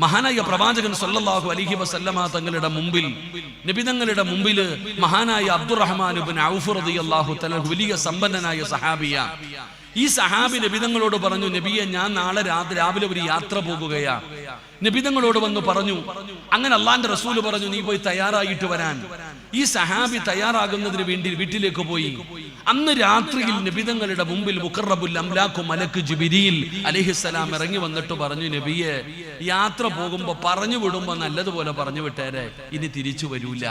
മഹാനായ പ്രവാചകൻ സല്ലല്ലാഹു അലൈഹി വസല്ലമ തങ്ങളുടെ മുമ്പിൽ, നബിതങ്ങളുടെ മുമ്പിൽ മഹാനായ അബ്ദുറഹ്മാൻ ഇബ്നു ഔഫ് റളിയല്ലാഹു തആല വലിയ സമ്പന്നനായ സഹാബിയ. ഈ സഹാബി നബിതങ്ങളോട് പറഞ്ഞു, നബിയെ ഞാൻ നാളെ രാവിലെ ഒരു യാത്ര പോകുകയാ. നബിതങ്ങളോട് വന്ന് പറഞ്ഞു. അങ്ങനെ അള്ളാന്റെ റസൂല് പറഞ്ഞു, നീ പോയി തയ്യാറായിട്ട് വരാൻ. ഈ സഹാബി തയ്യാറാകുന്നതിന് വേണ്ടി വീട്ടിലേക്ക് പോയി. അന്ന് രാത്രിയിൽ നബിതങ്ങളുടെ മുമ്പിൽ മുഖറബുൽ അംലാഖു മലക്ക് ജിബ്രീൽ അലൈഹിസ്സലാം ഇറങ്ങി വന്നിട്ട് പറഞ്ഞു, നബിയെ യാത്ര പോകുമ്പോ പറഞ്ഞു വിടുമ്പോ നല്ലതുപോലെ പറഞ്ഞു വിട്ടേരെ, ഇനി തിരിച്ചു വരൂല.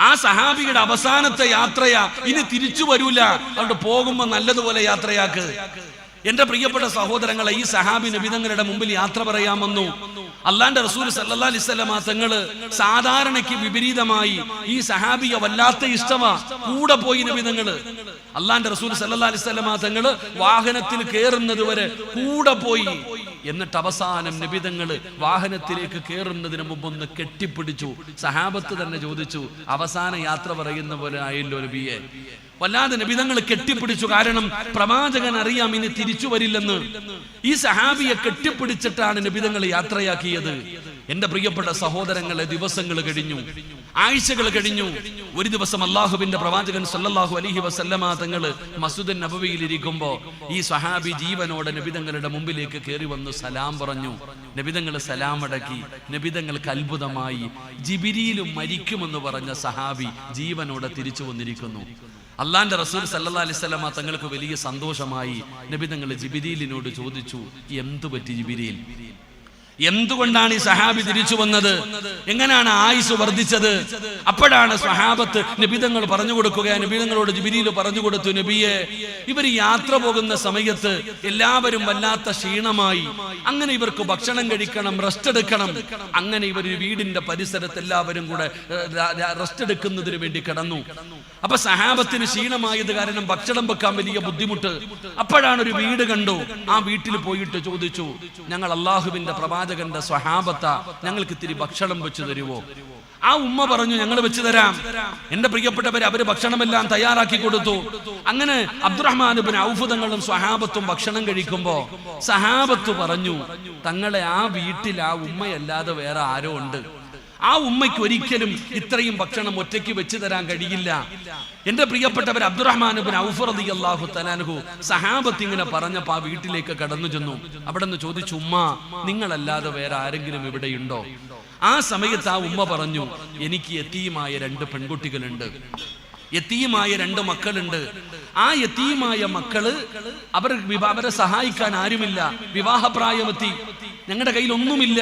ആ സഹാബിയുടെ അവസാനത്തെ യാത്രയാ, ഇനി തിരിച്ചു വരൂല, അതുകൊണ്ട് പോകുമ്പോ നല്ലതുപോലെ യാത്രയാക്ക്. എന്റെ പ്രിയപ്പെട്ട സഹോദരങ്ങളെ, ഈ സഹാബി നബിതങ്ങളുടെ മുമ്പിൽ യാത്ര പറയാമെന്നു അള്ളാന്റെ റസൂൽ സല്ലല്ലാഹു അലൈഹി വസല്ലമ തങ്ങള് സാധാരണയ്ക്ക് വിപരീതമായി ഈ സഹാബിയെ വല്ലാത്ത ഇഷ്ടമാ. കൂടെ പോയി നബിതങ്ങള്, അള്ളാന്റെ റസൂൽ സല്ലല്ലാഹു അലൈഹി വസല്ലമ തങ്ങള് വാഹനത്തിൽ കയറുന്നത് വരെ കൂടെ പോയി. എന്നിട്ട് അവസാനം നബിതങ്ങള് വാഹനത്തിലേക്ക് കയറുന്നതിന് മുമ്പ് ഒന്ന് കെട്ടിപ്പിടിച്ചു. സഹാബത്ത് തന്നെ ചോദിച്ചു, അവസാന യാത്ര പറയുന്ന പോലെ ആയല്ലോ നബിയെ. വല്ലാതെ നബിതങ്ങൾ കെട്ടിപ്പിടിച്ചു. കാരണം പ്രവാചകൻ അറിയാം ഇനി തിരിച്ചു വരില്ലെന്ന്. ഈ സഹാബിയെ കെട്ടിപ്പിടിച്ചിട്ടാണ് നബിതങ്ങൾ യാത്രയാക്കിയത്. എന്റെ പ്രിയപ്പെട്ട സഹോദരങ്ങളെ, ദിവസങ്ങൾ കഴിഞ്ഞു, ആഴ്ചകൾ കഴിഞ്ഞു. ഒരു ദിവസം അള്ളാഹുവിന്റെ പ്രവാചകൻ സല്ലല്ലാഹു അലൈഹി വസല്ലമ തങ്ങള് മസ്ജിദുൻ നബവിയിൽ ഇരിക്കുമ്പോ ഈ സഹാബി ജീവനോടെ നബിതങ്ങളുടെ മുമ്പിലേക്ക് കയറി വന്നു സലാം പറഞ്ഞു. നബിതങ്ങൾ സലാം അടക്കി. നബിതങ്ങൾക്ക് അത്ഭുതമായി. ജിബ്രീലും മരിക്കുമെന്ന് പറഞ്ഞ സഹാബി ജീവനോടെ തിരിച്ചു വന്നിരിക്കുന്നു. അള്ളാന്റെ റസൂൽ സല്ലല്ലാഹു അലൈഹി വസല്ലമ തങ്ങൾക്ക് വലിയ സന്തോഷമായി. നബിതങ്ങൾ ജിബ്രീലിനോട് ചോദിച്ചു, എന്തു പറ്റി ജിബ്രീൽ? എന്തുകൊണ്ടാണ് ഈ സഹാബി തിരിച്ചു വന്നത്? എങ്ങനെയാണ് ആയുസ് വർദ്ധിച്ചത്? അപ്പോഴാണ് സ്വഹാബത്ത് നബിതങ്ങൾ പറഞ്ഞു കൊടുക്കുക. നബിതങ്ങളോട് ജിബ്രീൽ പറഞ്ഞു കൊടുത്തു, നബിയെ, ഇവർ യാത്ര പോകുന്ന സമയത്ത് എല്ലാവരും വല്ലാത്ത ക്ഷീണമായി. അങ്ങനെ ഇവർക്ക് ഭക്ഷണം കഴിക്കണം, റെസ്റ്റ് എടുക്കണം. അങ്ങനെ ഇവർ വീടിന്റെ പരിസരത്ത് എല്ലാവരും കൂടെ റെസ്റ്റ് എടുക്കുന്നതിന് വേണ്ടി കിടന്നു. അപ്പൊ സഹാബത്തിന് ക്ഷീണമായത് കാരണം ഭക്ഷണം വെക്കാൻ വലിയ ബുദ്ധിമുട്ട്. അപ്പോഴാണ് ഒരു വീട് കണ്ടു. ആ വീട്ടിൽ പോയിട്ട് ചോദിച്ചു, ഞങ്ങൾ അള്ളാഹുവിന്റെ പ്രവാചകന്റെ സ്വഹാബത്ത, ഞങ്ങൾക്ക് ഇത്തിരി ഭക്ഷണം വെച്ചു തരുവോ? ആ ഉമ്മ പറഞ്ഞു, ഞങ്ങൾ വെച്ചു തരാം. എന്റെ പ്രിയപ്പെട്ടവരെ, അവര് ഭക്ഷണമെല്ലാം തയ്യാറാക്കി കൊടുത്തു. അങ്ങനെ അബ്ദുറഹ്മാൻ ഇബ്നു ഔഫ് തങ്ങളും സ്വഹാബത്തും ഭക്ഷണം കഴിക്കുമ്പോ സഹാബത്ത് പറഞ്ഞു, തങ്ങളെ ആ വീട്ടിൽ ആ ഉമ്മയല്ലാതെ വേറെ ആരോ ഉണ്ട്. ആ ഉമ്മയ്ക്ക് ഒരിക്കലും ഇത്രയും ഭക്ഷണം ഒറ്റയ്ക്ക് വെച്ച് തരാൻ കഴിയില്ല. എന്റെ പ്രിയപ്പെട്ടവർ, അബ്ദുറഹ്മാൻ ഇബ്നു ഔഫ് റളിയല്ലാഹു തആല അൻഹു സഹാബത്ത് ഇങ്ങനെ പറഞ്ഞപ്പോ ആ വീട്ടിലേക്ക് കടന്നു ചെന്നു. അവിടെ നിന്ന് ചോദിച്ചു, ഉമ്മ, നിങ്ങളല്ലാതെ വേറെ ആരെങ്കിലും ഇവിടെയുണ്ടോ? ആ സമയത്ത് ആ ഉമ്മ പറഞ്ഞു, എനിക്ക് യതീമായ 2 പെൺകുട്ടികളുണ്ട്, യതീമായ 2 മക്കളുണ്ട്. ആ യതീമായ മക്കള് അവരെ സഹായിക്കാൻ ആരുമില്ല. വിവാഹപ്രായമെത്തി, ഞങ്ങളുടെ കയ്യിൽ ഒന്നുമില്ല.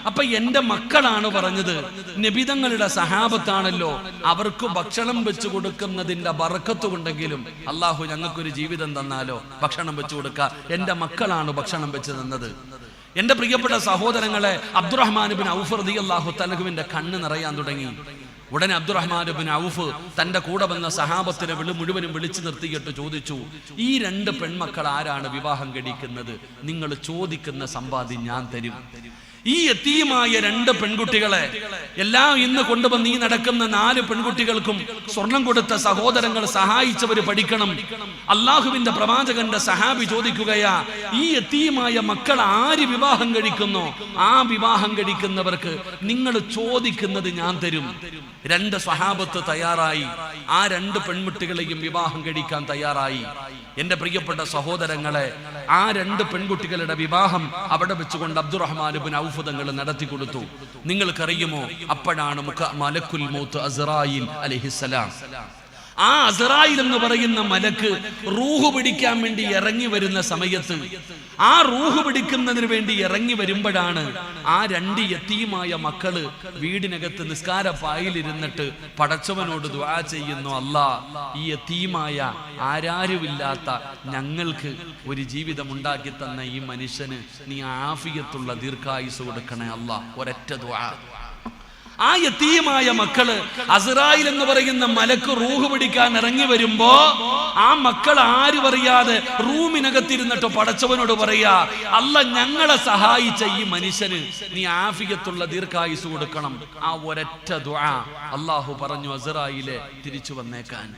അപ്പൊ എന്റെ മക്കളാണ് പറഞ്ഞത്, നബിതങ്ങളുടെ സഹാബത്താണല്ലോ, അവർക്ക് ഭക്ഷണം വെച്ചു കൊടുക്കുന്നതിന്റെ ബറക്കത്ത് കൊണ്ടെങ്കിലും അള്ളാഹു ഞങ്ങൾക്കൊരു ജീവിതം തന്നാലോ, ഭക്ഷണം വെച്ചു കൊടുക്ക. എന്റെ മക്കളാണ് ഭക്ഷണം വെച്ച് തന്നത്. എന്റെ പ്രിയപ്പെട്ട സഹോദരങ്ങളെ, അബ്ദുറഹ്മാൻ ഇബ്നു ഔഫ് റളിയല്ലാഹു തആലയുടെ കണ്ണ് നിറയാൻ തുടങ്ങി. ഉടനെ അബ്ദുറഹ്മാൻ ഇബ്നു ഔഫ് തന്റെ കൂടെ വന്ന സഹാബത്തിനെ മുഴുവനും വിളിച്ചു നിർത്തിയിട്ട് ചോദിച്ചു, ഈ 2 പെൺമക്കൾ ആരാണ് വിവാഹം കഴിക്കുന്നത്? നിങ്ങൾ ചോദിക്കുന്ന സമ്പാദ്യം ഞാൻ തരും. ഈ യതീമായ 2 പെൺകുട്ടികളെ എല്ലാം ഇന്ന് കൊണ്ടുവന്ന് ഈ നടക്കുന്ന 4 പെൺകുട്ടികൾക്കും സ്വർണം കൊടുത്ത സഹോദരങ്ങൾ സഹായിച്ചവര് പഠിക്കണം. അള്ളാഹുവിന്റെ പ്രവാചകന്റെ സഹാബി ചോദിക്കുകയാ, ഈ യതീമായ മക്കൾ ആര് വിവാഹം കഴിക്കുന്നോ ആ വിവാഹം കഴിക്കുന്നവർക്ക് നിങ്ങൾ ചോദിക്കുന്നത് ഞാൻ തരും. 2 സ്വഹാബത്ത് തയ്യാറായി. ആ 2 പെൺകുട്ടികളെയും വിവാഹം കഴിക്കാൻ തയ്യാറായി. എന്റെ പ്രിയപ്പെട്ട സഹോദരങ്ങളെ, ആ 2 പെൺകുട്ടികളുടെ വിവാഹം അവിടെ വെച്ചുകൊണ്ട് അബ്ദുറഹ്മാൻ ഇബ്നു ഔഫ് തങ്ങൾ നടത്തി കൊടുത്തു. നിങ്ങൾക്കറിയുമോ, അപ്പോഴാണ് മലക്കുൽ മൗത്ത് അസ്റായീൽ അലൈഹിസ്സലാം. ആ അസ്റായീൽ എന്ന് പറയുന്ന മലക്ക് റൂഹ് പിടിക്കാൻ വേണ്ടി ഇറങ്ങി വരുന്ന സമയത്ത്, ആ റൂഹ് പിടിക്കുന്നതിന് വേണ്ടി ഇറങ്ങി വരുമ്പോഴാണ് ആ 2 യതീമായ മക്കള് വീടിനകത്ത് നിസ്കാരപ്പായിലിരുന്നിട്ട് പടച്ചവനോട് ദുആ ചെയ്യുന്നു, അല്ലാ, ഈ യതീമായ ആരാരുമില്ലാത്ത ഞങ്ങൾക്ക് ഒരു ജീവിതം ഉണ്ടാക്കി തന്ന ഈ മനുഷ്യന് നീ ആഫിയത്തുള്ള ദീർഘായുസ് കൊടുക്കണേ അല്ലാ. ഒരൊറ്റ ദുആ. ആ യതീമായ മക്കള് അസ്റായീൽ എന്ന് പറയുന്ന മലക്ക് റൂഹ് പിടിക്കാൻ ഇറങ്ങി വരുമ്പോ ആ മക്കൾ ആരും അറിയാതെ റൂമിനകത്തിരുന്നിട്ട് പടച്ചവനോട് പറയാ, അല്ല, ഞങ്ങളെ സഹായിച്ച ഈ മനുഷ്യന് നീ ആഫിയത്തുള്ള ദീർഘായുസ് കൊടുക്കണം. ആ ഒരൊറ്റ ദുആ. അല്ലാഹു പറഞ്ഞു, അസ്റായീലെ തിരിച്ചു വന്നേക്കാൻ.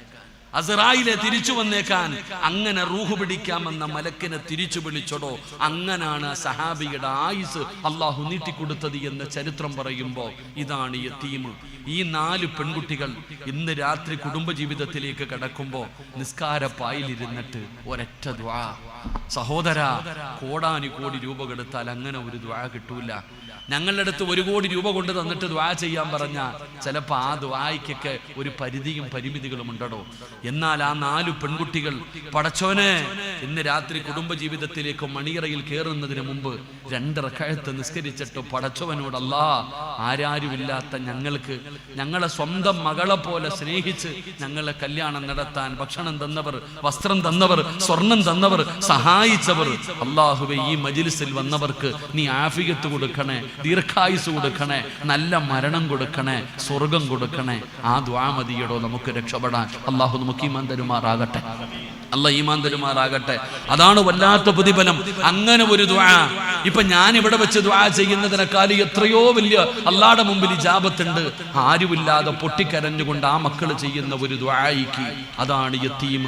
അസ്റായിലെ തിരിച്ചു വന്നേക്കാൻ. അങ്ങനെ റൂഹ് പിടിക്കാമെന്ന മലക്കിനെ തിരിച്ചു വിളിച്ചടോ. അങ്ങനാണ് സഹാബിയുടെ ആയുസ് അള്ളാഹു നീട്ടിക്കൊടുത്തത് എന്ന് ചരിത്രം പറയുമ്പോൾ ഇതാണ് യതീം. ഈ 4 പെൺകുട്ടികൾ ഇന്ന് രാത്രി കുടുംബജീവിതത്തിലേക്ക് കടക്കുമ്പോൾ നിസ്കാരപ്പായിലിരുന്നിട്ട് ഒരൊറ്റ ദുആ. സഹോദര, കോടാനി കോടി രൂപ കൊടുത്താൽ അങ്ങനെ ഒരു ദുആ കിട്ടൂല. ഞങ്ങളുടെ അടുത്ത് 1 കോടി രൂപ കൊണ്ട് തന്നിട്ട് ദുആ ചെയ്യാൻ പറഞ്ഞാൽ ചിലപ്പോൾ ആ ദുആയ്ക്കൊക്കെ ഒരു പരിധിയും പരിമിതികളും ഉണ്ടോ. എന്നാൽ ആ 4 പെൺകുട്ടികൾ പടച്ചോനെ ഇന്ന് രാത്രി കുടുംബജീവിതത്തിലേക്ക് മണിയറയിൽ കയറുന്നതിന് മുമ്പ് 2 റക്അത്ത് നിസ്കരിച്ചിട്ട് പടച്ചവനോട്, അല്ലാ, ആരാരുമില്ലാത്ത ഞങ്ങൾക്ക് ഞങ്ങളെ സ്വന്തം മകളെ പോലെ സ്നേഹിച്ച് ഞങ്ങളെ കല്യാണം നടത്താൻ ഭക്ഷണം തന്നവർ, വസ്ത്രം തന്നവർ, സ്വർണം തന്നവർ, സഹായിച്ചവർ, അല്ലാഹുവേ ഈ മജ്ലിസിൽ വന്നവർക്ക് നീ ആഫിയത്ത് കൊടുക്കണേ, ദീർഘായുസ് കൊടുക്കണേ, നല്ല മരണം കൊടുക്കണേ, സ്വർഗം കൊടുക്കണേ. ആ ദുആ മതിയടോ നമുക്ക് രക്ഷപ്പെടാൻ. അല്ലാഹു നമുക്ക് ഈമാൻ തരുമാറാകട്ടെ. അല്ലാഹ് ഈമാൻ തരുമാറാകട്ടെ. അതാണ് വല്ലാത്ത പ്രതിഫലം. അങ്ങനെ ഒരു ദുആ ഇപ്പൊ ഞാൻ ഇവിടെ വെച്ച് ദുആ ചെയ്യുന്നതിനേക്കാൾ എത്രയോ വലിയ അല്ലാഹുവിന്റെ മുമ്പിൽ ഇജാബത്തുണ്ട്. ആരുമില്ലാതെ പൊട്ടിക്കരഞ്ഞുകൊണ്ട് ആ മക്കൾ ചെയ്യുന്ന ഒരു ദുആയിക്ക്, അതാണ് യതീം.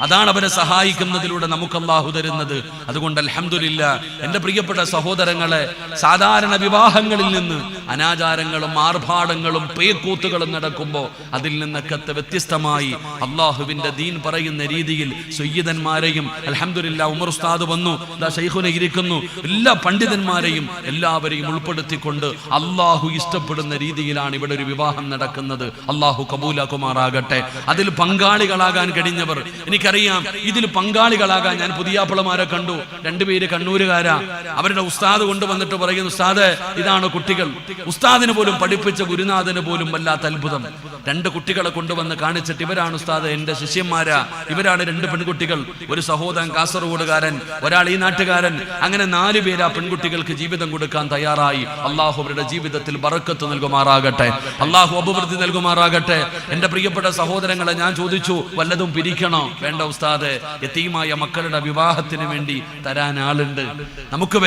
അതാണ് അവരെ സഹായിക്കുന്നതിലൂടെ നമുക്ക് അല്ലാഹു തരുന്നത്. അതുകൊണ്ട് അൽഹംദുലില്ലാഹ് എൻ്റെ പ്രിയപ്പെട്ട സഹോദരങ്ങളെ, സാധാരണ വിവാഹങ്ങളിൽ നിന്ന് അനാചാരങ്ങളും ആർഭാടങ്ങളും പേക്കൂത്തുകളും നടക്കുമ്പോൾ അതിൽ നിന്നൊക്കെ വ്യത്യസ്തമായി അല്ലാഹുവിൻ്റെ ദീൻ പറയുന്ന രീതിയിൽ സയ്യിദന്മാരെയും, അൽഹംദുലില്ലാഹ് ഉമർ ഉസ്താദ് വന്നു, ശൈഖുന ഇരിക്കുന്നു, എല്ലാ പണ്ഡിതന്മാരെയും എല്ലാവരെയും ഉൾപ്പെടുത്തിക്കൊണ്ട് അല്ലാഹു ഇഷ്ടപ്പെടുന്ന രീതിയിലാണ് ഇവിടെ ഒരു വിവാഹം നടക്കുന്നത്. അല്ലാഹു കബൂലാക്കുമാറാകട്ടെ. അതിൽ പങ്കാളികളാകാൻ കഴിഞ്ഞവർ, എനിക്കറിയാം ഇതിൽ പങ്കാളികളാകാൻ ഞാൻ പുതിയാപ്പിളമാരെ കണ്ടു. 2 പേര് കണ്ണൂരുകാരാ. അവരുടെ ഉസ്താദ് കൊണ്ടുവന്നിട്ട് പറയുന്നു, ഉസ്താദ് ഇതാണ് കുട്ടികൾ. ഉസ്താദിന് പോലും പഠിപ്പിച്ച ഗുരുനാഥന് പോലും വല്ലാത്ത അത്ഭുതം. 2 കുട്ടികളെ കൊണ്ടുവന്ന് കാണിച്ചിട്ട്, ഇവരാണ് ഉസ്താദ് എൻ്റെ ശിഷ്യന്മാരാ, ഇവരാണ് 2 പെൺകുട്ടികൾ, ഒരു സഹോദരൻ കാസർഗോഡുകാരൻ, ഒരാൾ ഈ നാട്ടുകാരൻ. അങ്ങനെ 4 പേര് ആ പെൺകുട്ടികൾക്ക് ജീവിതം കൊടുക്കാൻ തയ്യാറായി. അള്ളാഹു അവരുടെ ജീവിതത്തിൽ ബറക്കത്ത് നൽകുമാറാകട്ടെ, അള്ളാഹു അഭിവൃദ്ധി നൽകുമാറാകട്ടെ. എൻ്റെ പ്രിയപ്പെട്ട സഹോദരങ്ങളെ, ഞാൻ ചോദിച്ചു, വല്ലതും പിരിക്കണോ? വേണ്ട ഉസ്താദ്, യതീമായ മക്കളുടെ വിവാഹത്തിന് വേണ്ടി തരാൻ ആളുണ്ട്. നമുക്ക്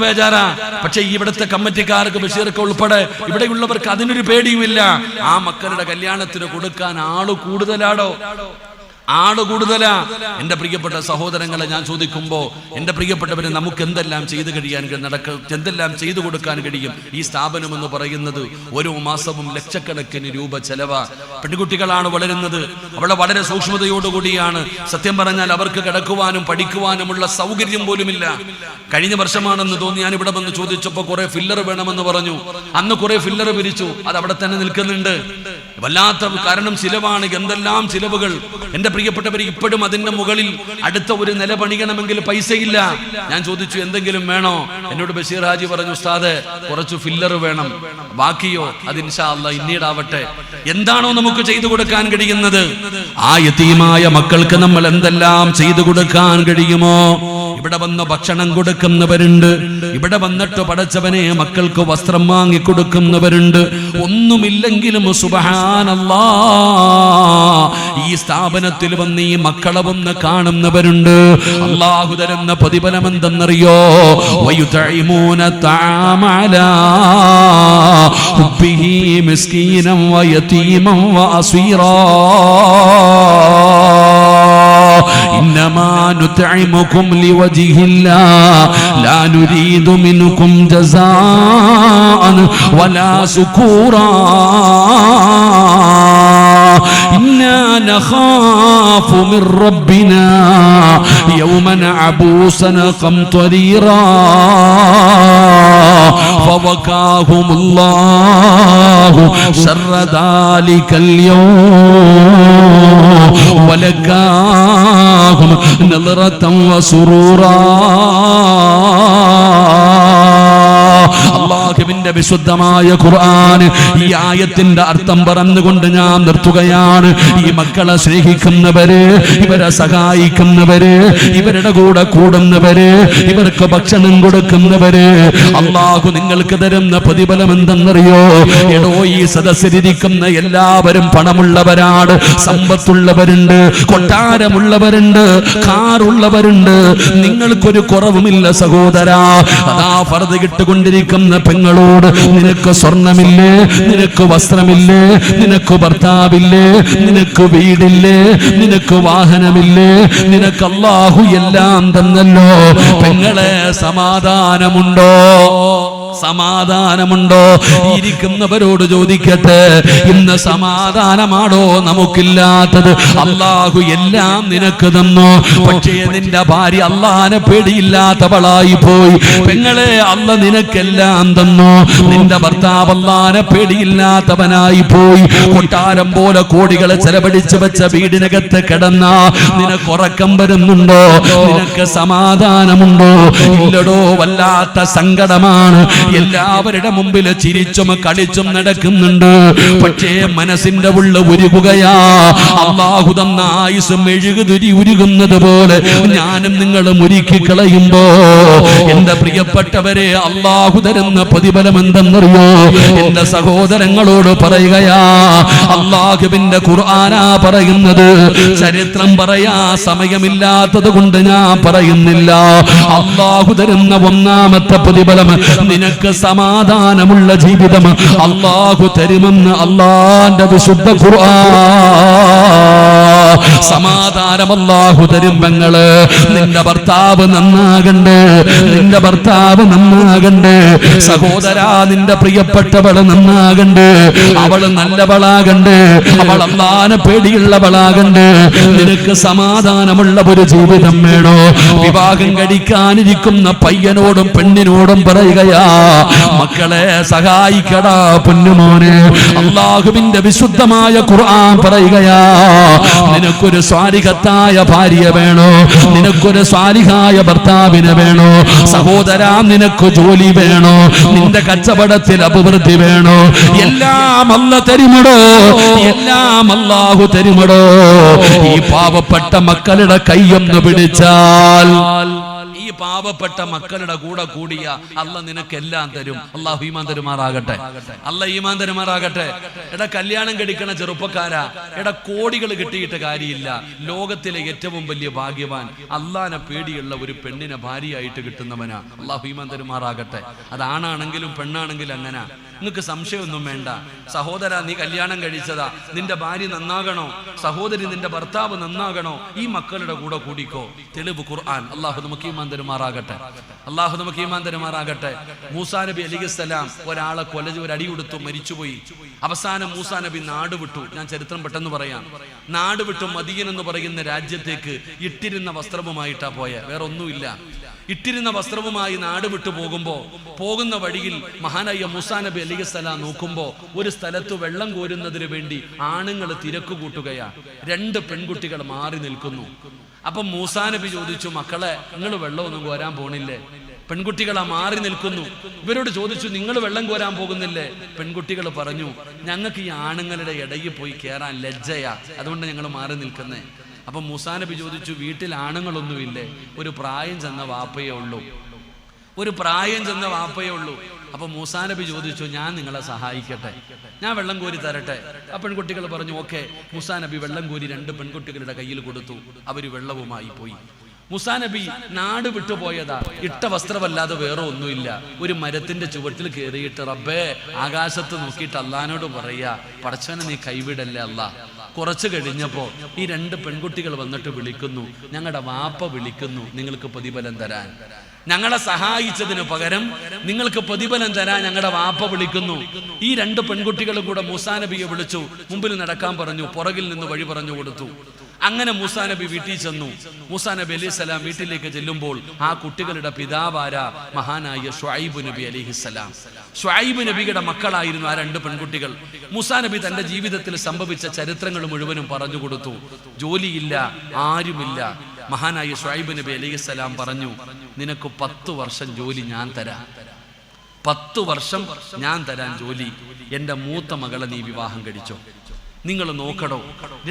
ബേജാറാ. പക്ഷെ ഇവിടുത്തെ കമ്മിറ്റിക്കാർക്ക്, ബഷീർക്ക് ഉൾപ്പെടെ ഇവിടെയുള്ളവർക്ക് അതിനൊരു പേടിയുമില്ല. ആ മക്കളുടെ കല്യാണത്തിന് കൊടുക്കാൻ ആള് കൂടുതലാണോ? കൂടുതലാ. എൻ്റെ പ്രിയപ്പെട്ട സഹോദരങ്ങളെ, ഞാൻ ചോദിക്കുമ്പോ എൻ്റെ പ്രിയപ്പെട്ടവരെ, നമുക്ക് എന്തെല്ലാം എന്തെല്ലാം ചെയ്തു കൊടുക്കാൻ കഴിയും? ഈ സ്ഥാപനം എന്ന് പറയുന്നത് ഓരോ മാസവും ലക്ഷക്കണക്കിന് രൂപ ചെലവാ. പെൺകുട്ടികളാണ് വളരുന്നത്, അവളെ വളരെ സൂക്ഷ്മതയോടുകൂടിയാണ്. സത്യം പറഞ്ഞാൽ അവർക്ക് കിടക്കുവാനും പഠിക്കുവാനുമുള്ള സൗകര്യം പോലുമില്ല. കഴിഞ്ഞ വർഷമാണെന്ന് തോന്നി ഞാൻ ഇവിടെ വന്ന് ചോദിച്ചപ്പോൾ കുറെ ഫില്ലർ വേണമെന്ന് പറഞ്ഞു. അന്ന് കുറെ ഫില്ലർ പിരിച്ചു, അത് അവിടെ തന്നെ നിൽക്കുന്നുണ്ട്. വല്ലാത്ത കാരണം ചിലവാണ്, എന്തെല്ലാം ചിലവുകൾ. എൻ്റെ പ്രിയപ്പെട്ടവർ, ഇപ്പോഴും അതിന്റെ മുകളിൽ അടുത്ത ഒരു നില പണിയണമെങ്കിൽ പൈസയില്ല. ഞാൻ ചോദിച്ചു, എന്തെങ്കിലും വേണോ? എന്നോട് ബഷീർ ഹാജി പറഞ്ഞു, ഉസ്താദ് കുറച്ച് ഫില്ലർ വേണം, ബാക്കിയോ അത് ഇൻഷാ അല്ലാഹ് പിന്നീടാവട്ടെ. എന്താണോ നമുക്ക് ചെയ്തു കൊടുക്കാൻ കഴിയുന്നത്, ആ യതീമായ മക്കൾക്ക് നമ്മൾ എന്തെല്ലാം ചെയ്തു കൊടുക്കാൻ കഴിയുമോ? ഇവിടെ വന്ന് ഭക്ഷണം കൊടുക്കുന്നവരുണ്ട്, ഇവിടെ വന്നിട്ട് പടച്ചവനെ മക്കൾക്ക് വസ്ത്രം വാങ്ങി കൊടുക്കുന്നവരുണ്ട്. ഒന്നുമില്ലെങ്കിലും സുബ്ഹാനല്ലാഹ് ഈ സ്ഥാപനത്തിൽ വന്ന് ഈ മക്കളെ വന്ന് കാണുന്നവരുണ്ട്. അല്ലാഹു തരുന്ന പ്രതിഫലം എന്തെന്നറിയോ? വയുതഇമൂന തഅമലാ ഹുബ്ബിഹി മിസ്കീനൻ വയതീമൻ വഅസീറാ ഇന്നമാ നുത്ഇമുകും ലിവജ്ഹില്ലാഹ് ലാ നുരീദു മിൻകും ജസാഅൻ വലാ ശുകൂറാ ഇന്നാ നഖാഫു മിർ റബ്ബിനാ യൗമൻ അബൂസൻ ഖംതരീറാ ഫവകാഹുമുല്ലാഹു ശർറ ദാലികൽ യൗം വലകാഹും നളറതൻ വസുറൂറാ. അല്ലാഹുവിന്റെ വിശുദ്ധമായ ഖുർആൻ ഈ ആയത്തിന്റെ അർത്ഥം പറഞ്ഞുകൊണ്ട് ഞാൻ നിർത്തുകയാണ്. ഈ മക്കളെ സ്നേഹിക്കുന്നവര്, ഇവരെ സഹായിക്കുന്നവര്, ഇവരുടെ കൂടെ കൂടുന്നവര്, ഇവർക്ക് ഭക്ഷണം കൊടുക്കുന്നവര്, അല്ലാഹു നിങ്ങൾക്ക് തരുന്ന പ്രതിഫലം എന്തെന്നറിയോ? എടോ, ഈ സദസ്സിലിരിക്കുന്ന എല്ലാവരും പണമുള്ളവരാണ്, സമ്പത്തുള്ളവരുണ്ട്, കൊട്ടാരമുള്ളവരുണ്ട്, കാറുള്ളവരുണ്ട്. നിങ്ങൾക്കൊരു കുറവുമില്ല സഹോദരാ. അതാ ഫർദ് കിട്ടുകൊണ്ടിരിക്കുന്ന പെങ്ങൾ പെങ്ങളോട് നിനക്ക് സ്വർണമില്ലേ, നിനക്ക് വസ്ത്രമില്ലേ, നിനക്ക് ഭർത്താവില്ലേ, നിനക്ക് വീടില്ലേ, നിനക്ക് വാഹനമില്ലേ, നിനക്ക് അല്ലാഹു എല്ലാം തന്നല്ലോ, പെങ്ങളെ സമാധാനമുണ്ടോ? സമാധാനമുണ്ടോ? ഇരിക്കുന്നവരോട് ചോദിക്കട്ടെ, ഇന്ന് സമാധാനമാണോ നമുക്കില്ലാത്തത്? അല്ലാഹു എല്ലാം നിനക്ക് തന്നു, പക്ഷേ നിന്റെ ഭാര്യ അല്ലാഹനെ പേടിയില്ലാത്തവളായി പോയി. പെങ്ങളെ, അല്ല നിനക്കെല്ലാം തന്നു, നിന്റെ ഭർത്താവ് അല്ലാഹനെ പേടിയില്ലാത്തവനായി പോയി. കൊട്ടാരം പോലെ കോടികളെ ചെലവഴിച്ചു വെച്ച വീടിനകത്ത് കിടന്ന നിനക്ക് ഉറക്കം വരുന്നുണ്ടോ? നിനക്ക് സമാധാനമുണ്ടോ? ഇല്ലടോ, വല്ലാത്ത സങ്കടമാണ്. എല്ലാവരുടെ മുമ്പിൽ ചിരിച്ചും കളിച്ചും നടക്കുന്നുണ്ട്, പക്ഷേ മനസ്സിന്റെ ഉള്ള ഉരുകുകയാ. അല്ലാഹു തന്ന ആയുസ് മെഴുകുതിരി ഉരുകുന്നത് പോലെ ഞാനും നിങ്ങളും ഉരുക്കി കളയുമ്പോ എന്റെ പ്രിയപ്പെട്ടവരെ, അല്ലാഹു തരുന്ന പ്രതിഫലം എന്തെന്നറിയോ? എന്റെ സഹോദരങ്ങളോട് പറയുകയാ, അല്ലാഹുവിന്റെ ഖുർആനാ പറയുന്നത്. ചരിത്രം പറയാ സമയമില്ലാത്തത് കൊണ്ട് ഞാൻ പറയുന്നില്ല. അല്ലാഹു തരുന്ന ഒന്നാമത്തെ പ്രതിഫലം, നിനക്ക് സമാധാനമുള്ള ജീവിതം അല്ലാഹു തരുമെന്ന് അല്ലാഹുവിന്റെ വിശുദ്ധ ഖുർആൻ. സമാധാനം അല്ലാഹു തരും പെങ്ങള്. നിന്റെ ഭർത്താവ് നന്നാകണ്ടേ, നിന്റെ ഭർത്താവ് നന്നാകണ്ടേ. സഹോദരാ, നിന്റെ പ്രിയപ്പെട്ടവള് നന്നാകണ്ടേ, അവള് നല്ലവളാകണ്ടേ, അവൾ അല്ലാഹനെ പേടിയുള്ളവളാകണ്ടേ. നിനക്ക് സമാധാനമുള്ള ഒരു ജീവിതം വേണോ? വിവാഹം കഴിക്കാനിരിക്കുന്ന പയ്യനോടും പെണ്ണിനോടും പറയുകയാ, മക്കളെ സഹായിക്കടാ പൊന്നുമോനെ. അല്ലാഹുവിന്റെ വിശുദ്ധമായ ഖുർആൻ പറയുകയാ, നിനക്കൊരു സ്വാലിഹത്തായ ഭാര്യ വേണോ? നിനക്കൊരു സ്വാലിഹായ ഭർത്താവിനെ വേണോ? സഹോദരാ, നിനക്ക് ജോലി വേണോ? നിന്റെ കച്ചവടത്തിൽ അഭിവൃദ്ധി വേണോ? എല്ലാം അല്ല തരുമടോ, എല്ലാം അല്ലാഹു തരുമടോ. ഈ പാവപ്പെട്ട മക്കളുടെ കൈയൊന്ന് പിടിച്ചാൽ, ഈ പാവപ്പെട്ട മക്കളുടെ കൂടെ കൂടിയ അല്ല നിനക്കെല്ലാം തരും. അല്ലാഹു ഈമാൻ തരുമാറാകട്ടെ, അല്ല ഈമാൻ തരുമാറാകട്ടെ. എടാ, കല്യാണം കഴിക്കണ ചെറുപ്പക്കാരാ, എടാ, കോടികൾ കിട്ടിയിട്ട് കാര്യമില്ല. ലോകത്തിലെ ഏറ്റവും വലിയ ഭാഗ്യവാൻ അല്ലാഹനെ പേടിയുള്ള ഒരു പെണ്ണിനെ ഭാര്യയായിട്ട് കിട്ടുന്നവനാ. അല്ലാഹു ഈമാൻ തരുമാറാകട്ടെ. അതാണാണെങ്കിലും പെണ്ണാണെങ്കിലും അങ്ങനെ. നിങ്ങൾക്ക് സംശയമൊന്നും വേണ്ട. സഹോദര, നീ കല്യാണം കഴിച്ചതാ, നിന്റെ ഭാര്യ നന്നാകണോ? സഹോദരി, നിന്റെ ഭർത്താവ് നന്നാകണോ? ഈ മക്കളുടെ കൂടെ കൂടിക്കോ. തെളിവ് ഖുർആൻ. അല്ലാഹു നമുക്ക് ഈമാൻ തരുമാറാകട്ടെ, അല്ലാഹു നമുക്ക് ഈമാൻ തരുമാറാകട്ടെ. മൂസാ നബി അലൈഹിസ്സലാം ഒരാളെ ഒരു അടി കൊടുത്തു, മരിച്ചുപോയി. അവസാനം മൂസാ നബി നാട് വിട്ടു. ഞാൻ ചരിത്രം പെട്ടെന്ന് പറയാം. നാട് വിട്ടു മദീന എന്ന് പറയുന്ന രാജ്യത്തേക്ക് ഇട്ടിരുന്ന വസ്ത്രവുമായിട്ടാ പോയെ, വേറെ ഒന്നുമില്ല. ഇട്ടിരുന്ന വസ്ത്രവുമായി നാട് വിട്ടു പോകുന്ന വഴിയിൽ മഹാനായ മൂസാ നബി അലൈഹിസ്സലാം നോക്കുമ്പോ ഒരു സ്ഥലത്ത് വെള്ളം കോരുന്നതിന് വേണ്ടി ആണുങ്ങൾ തിരക്ക് കൂട്ടുകയാ. 2 പെൺകുട്ടികൾ മാറി നിൽക്കുന്നു. അപ്പൊ മൂസാ നബി ചോദിച്ചു, മക്കളെ, നിങ്ങൾ വെള്ളമൊന്നും കോരാൻ പോണില്ലേ? പെൺകുട്ടികളാ മാറി നിൽക്കുന്നു. ഇവരോട് ചോദിച്ചു, നിങ്ങൾ വെള്ളം കോരാൻ പോകുന്നില്ലേ? പെൺകുട്ടികൾ പറഞ്ഞു, ഞങ്ങൾക്ക് ഈ ആണുങ്ങളുടെ ഇടയിൽ പോയി കയറാൻ ലജ്ജയാ, അതുകൊണ്ട് ഞങ്ങൾ മാറി നിൽക്കുന്നേ. അപ്പൊ മൂസാ നബി ചോദിച്ചു, വീട്ടിൽ ആണുങ്ങളൊന്നുമില്ലേ? ഒരു പ്രായം ചെന്ന വാപ്പയേ ഉള്ളൂ, ഒരു പ്രായം ചെന്ന വാപ്പയേ ഉള്ളൂ. അപ്പൊ മൂസാ നബി ചോദിച്ചു, ഞാൻ നിങ്ങളെ സഹായിക്കട്ടെ, ഞാൻ വെള്ളം കോരി തരട്ടെ? ആ പെൺകുട്ടികൾ പറഞ്ഞു, ഓക്കെ. മൂസാ നബി വെള്ളം കോരി 2 പെൺകുട്ടികളുടെ കയ്യിൽ കൊടുത്തു. അവര് വെള്ളവുമായി പോയി. മൂസാ നബി നാട് വിട്ടുപോയതാ. ഇട്ട വസ്ത്രമല്ലാതെ വേറെ ഒന്നുമില്ല. ഒരു മരത്തിന്റെ ചുവട്ടിൽ കയറിയിട്ട് റബ്ബേ ആകാശത്ത് നോക്കിയിട്ട് അല്ലാഹനോട് പറയാ, പടച്ചവനെ നീ കൈവിടല്ലേ അല്ലാ. കുറച്ച് കഴിഞ്ഞപ്പോ ഈ 2 പെൺകുട്ടികൾ വന്നിട്ട് വിളിക്കുന്നു, ഞങ്ങളുടെ വാപ്പ വിളിക്കുന്നു നിങ്ങൾക്ക് പ്രതിഫലം തരാൻ. ഞങ്ങളെ സഹായിച്ചതിന് പകരം നിങ്ങൾക്ക് പ്രതിഫലം തരാൻ ഞങ്ങളുടെ വാപ്പ വിളിക്കുന്നു. ഈ 2 പെൺകുട്ടികളും കൂടെ മൂസാ നബിയെ വിളിച്ചു, മുമ്പിൽ നടക്കാൻ പറഞ്ഞു, പുറകിൽ നിന്ന് വഴി പറഞ്ഞു കൊടുത്തു. അങ്ങനെ മൂസാ നബി വീട്ടിൽ ചെന്നു. മൂസാ നബി അലൈഹിസ്സലാം വീട്ടിലേക്ക് ചെല്ലുമ്പോൾ ആ കുട്ടികളുടെ പിതാവാര മഹാനായ ശുഐബ് നബി അലൈഹിസ്സലാം. ശുഐബ് നബിയുടെ മക്കളായിരുന്നു ആ 2 പെൺകുട്ടികൾ. മൂസാ നബി തന്റെ ജീവിതത്തിൽ സംഭവിച്ച ചരിത്രങ്ങൾ മുഴുവനും പറഞ്ഞു കൊടുത്തു. ജോലിയില്ല, ആരുമില്ല. മഹാനായ ശുഐബ് നബി അലൈഹിസ്സലാം പറഞ്ഞു, നിനക്ക് 10 വർഷം ജോലി ഞാൻ തരാം, 10 വർഷം ഞാൻ തരാൻ ജോലി. എൻ്റെ മൂത്ത മകളെ നീ വിവാഹം കഴിച്ചോ. നിങ്ങൾ നോക്കടോ,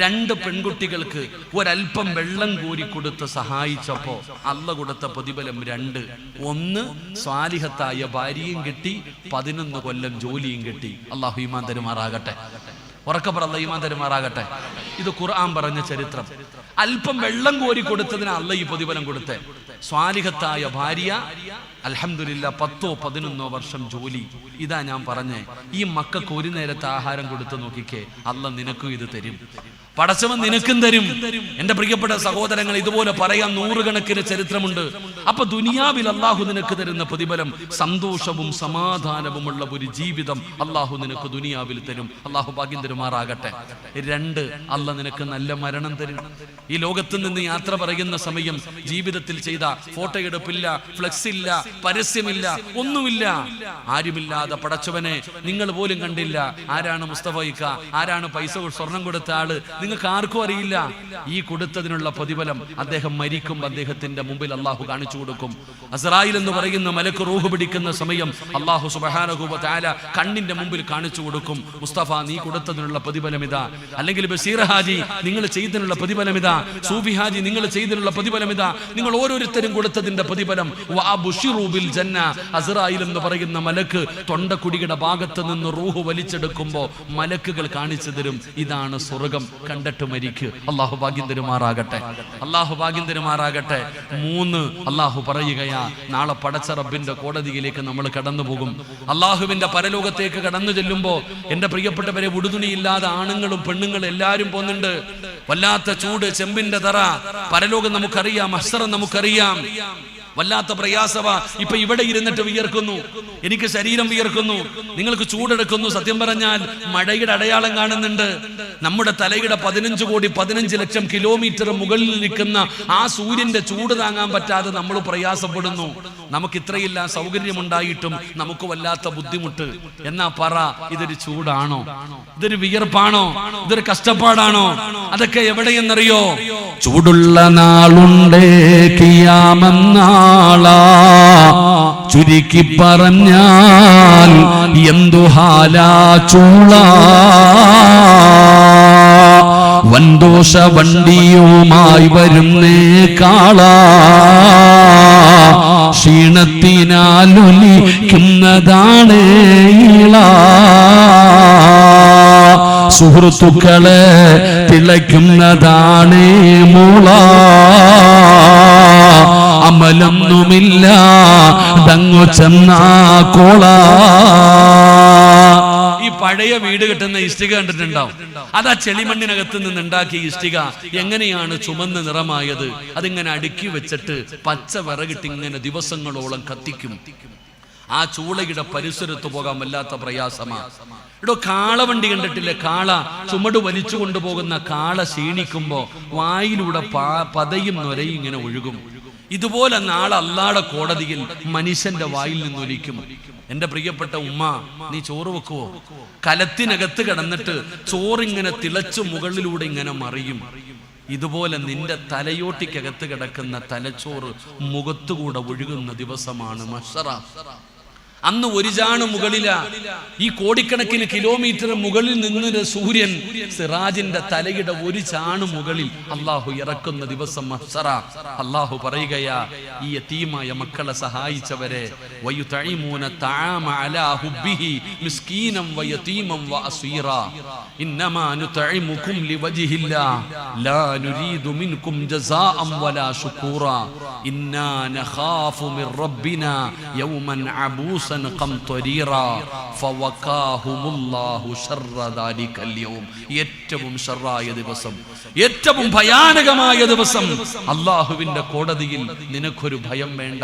2 പെൺകുട്ടികൾക്ക് ഒരൽപ്പം വെള്ളം കോരി കൊടുത്ത് സഹായിച്ചപ്പോ അല്ല കൊടുത്ത പ്രതിഫലം 2. 1 സ്വാലിഹത്തായ ഭാര്യയും കിട്ടി, 11 കൊല്ലം ജോലിയും കിട്ടി. അല്ലാഹു ഈമാൻ തരുമാറാകട്ടെ, ഉറക്കപ്പറ അല്ലാഹു ഈമാൻ തരുമാറാകട്ടെ. ഇത് ഖുർആൻ പറഞ്ഞ ചരിത്രം. അല്പം വെള്ളം കോരി കൊടുത്തതിന് അല്ല ഈ പ്രതിഫലം കൊടുത്തേ. സ്വാലിഹത്തായ ഭാര്യ, അൽഹംദുലില്ലാ 10-11 വർഷം ജോലി. ഇതാ ഞാൻ പറഞ്ഞേ, ഈ മക്കൾക്ക് ഒരു നേരത്തെ ആഹാരം കൊടുത്തു നോക്കിക്കേ, അല്ല നിനക്കും ഇത് തരും, പടച്ചവൻ നിനക്കും തരും. എന്റെ പ്രിയപ്പെട്ട സഹോദരങ്ങൾ, ഇതുപോലെ പറയാൻ നൂറുകണക്കിന് ചരിത്രമുണ്ട്. അപ്പൊ ദുനിയാവിൽ അള്ളാഹു നിനക്ക് തരുന്ന പ്രതിഫലം സന്തോഷവും സമാധാനവുമുള്ള ഒരു ജീവിതം അള്ളാഹു നിനക്ക് ദുനിയാവിൽ തരും. അള്ളാഹു ഭാഗ്യം തരുമാറാകട്ടെ. 2, അല്ല നിനക്ക് നല്ല മരണം തരും. ഈ ലോകത്ത് നിന്ന് യാത്ര പറയുന്ന സമയം ജീവിതത്തിൽ ചെയ്ത ഫോട്ടോ എടുപ്പില്ല, ഫ്ലെക്സ് ഇല്ല, പരസ്യമില്ല, ഒന്നുമില്ല, ആരുമില്ലാതെ പടച്ചവനെ നിങ്ങൾ പോലും കണ്ടില്ല. ആരാണ് മുസ്തഫയിക്ക, ആരാണ് പൈസ സ്വർണം കൊടുത്ത ആള്, നിങ്ങൾക്ക് ആർക്കും അറിയില്ല. ഈ കൊടുത്തതിനുള്ള പ്രതിഫലം അദ്ദേഹം മരിക്കുമ്പോൾ അദ്ദേഹത്തിന്റെ മുമ്പിൽ അള്ളാഹു കാണിച്ചു കൊടുക്കും. അസ്റായിൽ എന്ന് പറയുന്ന മലക്ക് റൂഹ് പിടിക്കുന്ന സമയം അള്ളാഹു സുബ്ഹാനഹു വ തആല കണ്ണിന്റെ മുമ്പിൽ കാണിച്ചു കൊടുക്കും, മുസ്തഫ നീ കൊടുത്തതിനുള്ള പ്രതിഫലം ഇതാ. അല്ലെങ്കിൽ ബഷീർ ഹാജി നിങ്ങൾ ചെയ്തതിനുള്ള പ്രതിഫലം ഇതാ, സൂഫി ഹാജി നിങ്ങൾ ചെയ്തതിനുള്ള പ്രതിഫലം ഇതാ, നിങ്ങൾ ഓരോരുത്തരും കൊടുത്തതിന്റെ പ്രതിഫലം. വഅബ്ശിറൂ ബിൽ ജന്ന. അസ്റായിൽ എന്ന് പറയുന്ന മലക്ക് തൊണ്ടക്കുടിയുടെ ഭാഗത്ത് നിന്ന് റൂഹ് വലിച്ചെടുക്കുമ്പോൾ മലക്കുകൾ കാണിച്ചു തരും, ഇതാണ് സ്വർഗം, കണ്ടിട്ട് മരിക്ക്. അള്ളാഹു ഭാഗ്യം തരുമാറാകട്ടെ, അള്ളാഹു ഭാഗ്യം തരുമാറാകട്ടെ. 3, അള്ളാഹു പറയുകയാ, നാളെ പടച്ച റബ്ബിന്റെ കോടതിയിലേക്ക് നമ്മൾ കടന്നു പോകും. അള്ളാഹുവിന്റെ പരലോകത്തേക്ക് കടന്നു ചെല്ലുമ്പോ എന്റെ പ്രിയപ്പെട്ടവരെ, ഉടുതുണിയില്ലാതെ ആണുങ്ങളും പെണ്ണുങ്ങളും എല്ലാരും പോകുന്നുണ്ട്. വല്ലാത്ത ചൂട്, ചെമ്പിന്റെ തറ, പരലോകം നമുക്കറിയാം, മഹ്ശർ നമുക്കറിയാം. വല്ലാത്ത പ്രയാസവ. ഇപ്പൊ ഇവിടെ ഇരുന്നിട്ട് വിയർക്കുന്നു, എനിക്ക് ശരീരം വിയർക്കുന്നു, നിങ്ങൾക്ക് ചൂടെടുക്കുന്നു. സത്യം പറഞ്ഞാൽ മഴയുടെ അടയാളം കാണുന്നുണ്ട്. നമ്മുടെ തലയുടെ 15 കോടി 15 ലക്ഷം കിലോമീറ്റർ മുകളിൽ നിൽക്കുന്ന ആ സൂര്യന്റെ ചൂട് താങ്ങാൻ പറ്റാതെ നമ്മൾ പ്രയാസപ്പെടുന്നു. നമുക്ക് ഇത്രയില്ല സൗകര്യമുണ്ടായിട്ടും നമുക്ക് വല്ലാത്ത ബുദ്ധിമുട്ട്. എന്നാ പറ, ഇതൊരു ചൂടാണോ? ഇതൊരു വിയർപ്പാണോ? ഇതൊരു കഷ്ടപ്പാടാണോ? അതൊക്കെ എവിടെയെന്നറിയോ? ചൂടുള്ള നാളുണ്ടേ കിയാമന്നാളാ, ചുരുക്കി പറഞ്ഞാൽ എന്തു ഹാലാ ചൂളാ. വൻദോഷ വണ്ടിയുമായി വരുന്നേ കാളാ, ക്ഷീണത്തിനാലൊലിക്കുന്നതാണ് ഈളാ. സുഹൃത്തുക്കളെ തിളയ്ക്കുന്നതാണ് മൂള, അമലൊന്നുമില്ല തങ്ങു ചെന്നാ കോള. ഈ പഴയ വീട് കെട്ടുന്ന ഇഷ്ടിക കണ്ടിട്ടുണ്ടാവും. അത് ആ ചെളിമണ്ണിനകത്ത് നിന്ന് ഉണ്ടാക്കിയ ഇഷ്ടിക എങ്ങനെയാണ് ചുമന്ന നിറമായത്? അതിങ്ങനെ അടുക്കി വെച്ചിട്ട് പച്ച വിറകിട്ട് ഇങ്ങനെ ദിവസങ്ങളോളം കത്തിക്കും. ആ ചൂളയുടെ പരിസരത്ത് പോകാൻ വല്ലാത്ത പ്രയാസമാ. ഇവിടെ കാളവണ്ടി കണ്ടിട്ടില്ലേ? കാള ചുമട് വലിച്ചു കൊണ്ടുപോകുന്ന കാള ക്ഷീണിക്കുമ്പോ വായിലൂടെ പതയും നൊരയും ഇങ്ങനെ ഒഴുകും. ഇതുപോലെ നാളെ അല്ലാഹുവിന്റെ കോടതിയിൽ മനുഷ്യന്റെ വായിൽ നിന്നൊലിക്കും. എന്റെ പ്രിയപ്പെട്ട ഉമ്മ, നീ ചോറ് വെക്കുവോ? കലത്തിനകത്ത് കിടന്നിട്ട് ചോറിങ്ങനെ തിളച്ചു മുകളിലൂടെ ഇങ്ങനെ മറിയും. ഇതുപോലെ നിന്റെ തലയോട്ടിക്കകത്ത് കിടക്കുന്ന തലച്ചോറ് മുഖത്തുകൂടെ ഒഴുകുന്ന ദിവസമാണ് മഹ്ശറ. അന്ന് ഒരു ചാണ് മുകളിലാ. ഈ കോടിക്കണക്കിന് കിലോമീറ്റർ മുകളിൽ നിന്ന് സൂര്യൻ സിറാജിന്റെ തലയുടെ ഒരു ചാണ് മുകളിൽ അള്ളാഹു ഇറക്കുന്ന ദിവസം മഹ്ശറ. അള്ളാഹു പറയുകയാ, ഈ യതീമായ മക്കളെ സഹായിച്ചവരെ, വയുതഈമൂന തആമ അലാ ഹുബ്ബിഹി മിസ്കീനം വയതീമൻ വഅസീറാ ഇന്നമാ നുതഇമുകും ലിവജ്ഹില്ലാഹ് ലാ നുരീദു മിൻകും ജസാഅൻ വലാ ശുകൂറാ ഇന്നാ നഖാഫു മിർ റബ്ബിനാ യൗമൻ അബൂസ ഏറ്റവും ഷർറായ ദിവസം, ഏറ്റവും ഭയാനകമായ ദിവസം അള്ളാഹുവിന്റെ കോടതിയിൽ നിനക്കൊരു ഭയം വേണ്ട,